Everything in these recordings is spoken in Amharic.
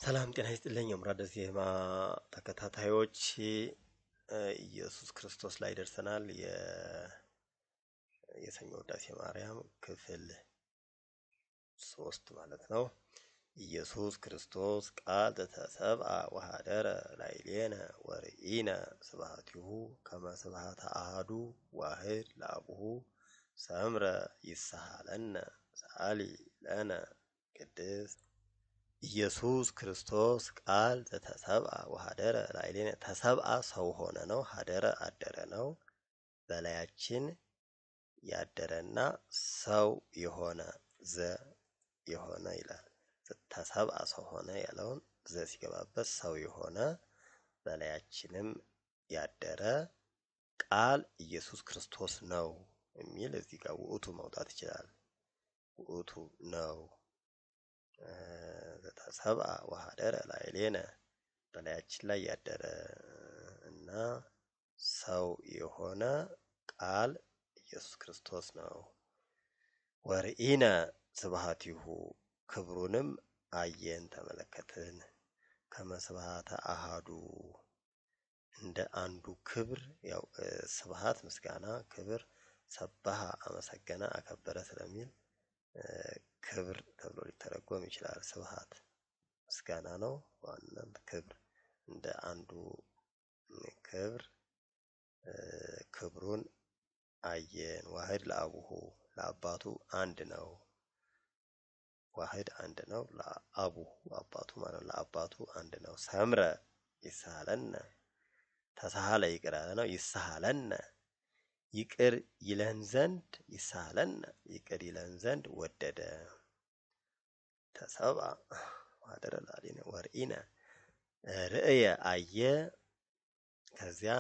ሰላም ጤና ይስጥልኝ የሙራደ ዜማ ተከታታዮች ኢየሱስ ክርስቶስ ላይ ደርሰናል። የሰኞ ውዳሴ ማርያም ክፍል 3 ማለት ነው። ኢየሱስ ክርስቶስ ቃል ተሰብአ ወሐደረ ላዕሌነ ወርኢነ ስብሐቲሁ ከመ ስብሐተ አሐዱ ዋሕድ ለአቡሁ ሰምረ ይስሐለነ ሰአሊ ለነ ቅድስት ኢየሱስ ክርስቶስ ቃል ተሰብአ ወሐደረ ላዕሌነ ተሰብአ ሰው ሆነ ነው። ሐደረ አደረ ነው። በላያችን ያደረና ሰው የሆነ የሆነ ይላል። ተሰብአ ሰው ሆነ ያለውን ሲገባበት ሰው የሆነ በላያችንም ያደረ ቃል ኢየሱስ ክርስቶስ ነው የሚል እዚህ ጋር ውእቱ መውጣት ይችላል። ውእቱ ነው። ተሰብአ ወሐደረ ላዕሌነ በላያችን ላይ ያደረ እና ሰው የሆነ ቃል ኢየሱስ ክርስቶስ ነው። ወርኢነ ስብሐቲሁ ክብሩንም አየን ተመለከትን። ከመ ስብሐተ አሐዱ እንደ አንዱ ክብር ያው ስብሐት ምስጋና ክብር ሰባሃ አመሰገነ አከበረ ስለሚል ክብር ተብሎ ሊተረጎም ይችላል። ስብሐት ምስጋና ነው። ዋናም ክብር እንደ አንዱ ክብር ክብሩን አየን። ዋሕድ ለአቡሁ ለአባቱ አንድ ነው። ዋሕድ አንድ ነው። ለአቡሁ አባቱ ማለት ለአባቱ አንድ ነው። ሰምረ ይስሐለነ ተሳሃለ ይቅር አለ ነው። ይስሐለነ ይቅር ይለን ዘንድ ይስሐለነ ይቅር ይለን ዘንድ ወደደ። ተሰብአ ወሐደረ ላዕሌነ ወርኢነ ርእየ አየ ከዚያ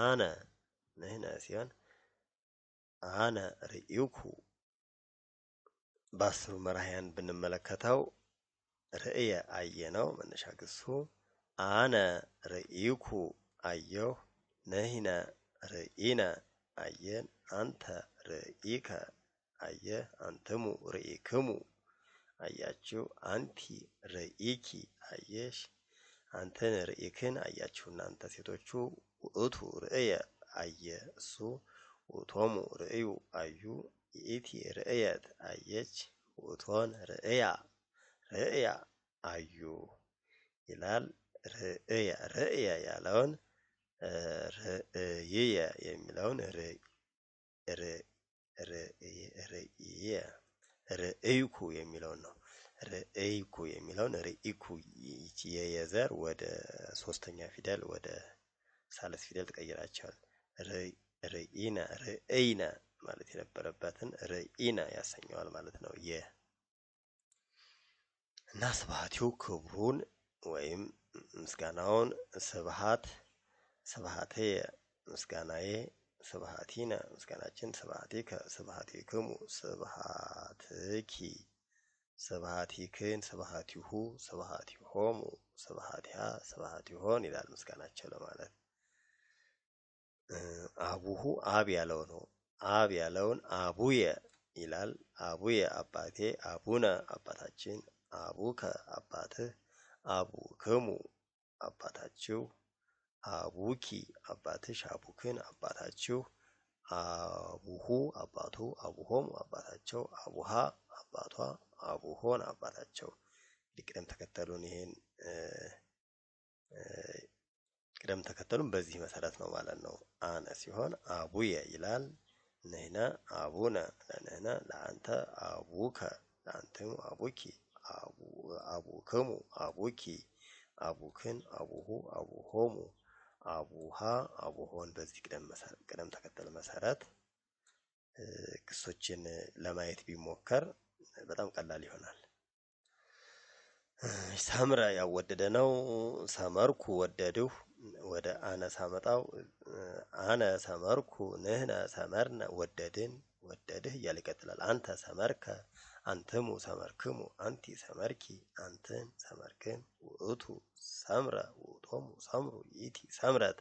አነ ንሕነ ሲሆን አነ ርኢኩ በአስሩ መራሕያን ብንመለከተው ርእየ አየ ነው መነሻ ግሱ። አነ ርኢኩ አየሁ፣ ንሕነ ርኢነ አየን፣ አንተ ርኢከ አየህ፣ አንትሙ ርኢክሙ አያችሁ፣ አንቲ ርኢኪ አየሽ፣ አንተን ርኢክን አያችሁ እናንተ ሴቶቹ። ውእቱ ርእየ አየ እሱ፣ ውእቶሙ ርእዩ አዩ፣ ይእቲ ርእየት አየች፣ ውእቶን ርእያ አዩ ይላል። ርእየ ያለውን ርእየ የሚለውን ርእይኩ የሚለውን ነው። ርእይኩ የሚለውን ርኢኩ የየዘር ወደ ሶስተኛ ፊደል ወደ ሳልስ ፊደል ተቀይራቸዋል። ርኢነ ርእይነ ማለት የነበረበትን ርኢነ ያሰኘዋል ማለት ነው። እና ስብሐቲሁ ክብሩን ወይም ምስጋናውን ስብሐትየ ምስጋናዬ ስብሐቲነ ምስጋናችን ስብሐቲከ ስብሐቲክሙ ስብሐትኪ ስብሐቲክን ስብሐቲሁ ስብሐቲሆሙ ስብሐቲሃ ስብሐቲሆን ይላል ምስጋናቸው ለማለት። አቡሁ አብ ያለው ነው። አብ ያለውን አቡየ ይላል። አቡየ አባቴ፣ አቡነ አባታችን፣ አቡከ አባትህ፣ አቡክሙ አባታችሁ፣ አቡኪ አባትሽ፣ አቡክን አባታችሁ፣ አቡሁ አባቱ፣ አቡሆሙ አባታቸው፣ አቡሃ አባቷ፣ አቡሆን አባታቸው። ቅደም ተከተሉን ቅደም ተከተሉን በዚህ መሰረት ነው ማለት ነው። አነ ሲሆን አቡየ ይላል። ንሕነ አቡነ ለንሕነ፣ ለአንተ አቡከ ለአንተሙ፣ አቡኪ አቡክሙ አቡኪ አቡክን፣ አቡሁ አቡሆሙ፣ አቡሃ አቡሆን። በዚህ ቅደም ተከተል መሰረት ክሶችን ለማየት ቢሞከር በጣም ቀላል ይሆናል። ሰምረ ያወደደ ነው። ሰመርኩ ወደድሁ ወደ አነ ሳመጣው አነ ሰመርኩ፣ ንሕነ ሰመርነ ወደድን፣ ወደድህ እያለ ይቀጥላል። አንተ ሰመርከ፣ አንትሙ ሰመርክሙ፣ አንቲ ሰመርኪ፣ አንትን ሰመርክን፣ ውእቱ ሰምረ፣ ውእቶሙ ሰምሩ፣ ይእቲ ሰምረት፣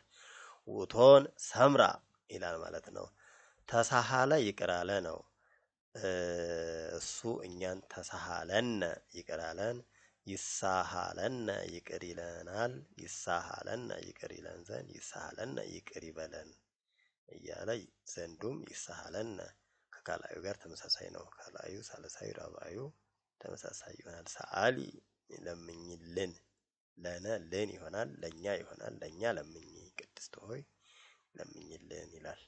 ውእቶን ሰምራ ይላል ማለት ነው። ተሳሃለ ይቅር አለ ነው። እሱ እኛን ተሳሃለነ ይቅር አለን፣ ይሳሃለነ ይቅር ይለናል፣ ይሳሃለነ ይቅር ይለን ዘንድ፣ ይሳሃለነ ይቅር ይበለን እያለ ዘንዱም ይሳሃለነ ከካላዩ ጋር ተመሳሳይ ነው። ካላዩ ሳልሳዩ ራባዩ ተመሳሳይ ይሆናል። ሰአሊ ለምኝልን፣ ለነ ልን ይሆናል፣ ለኛ ይሆናል። ለኛ ለምኝ ቅድስት ሆይ ለምኝልን ይላል።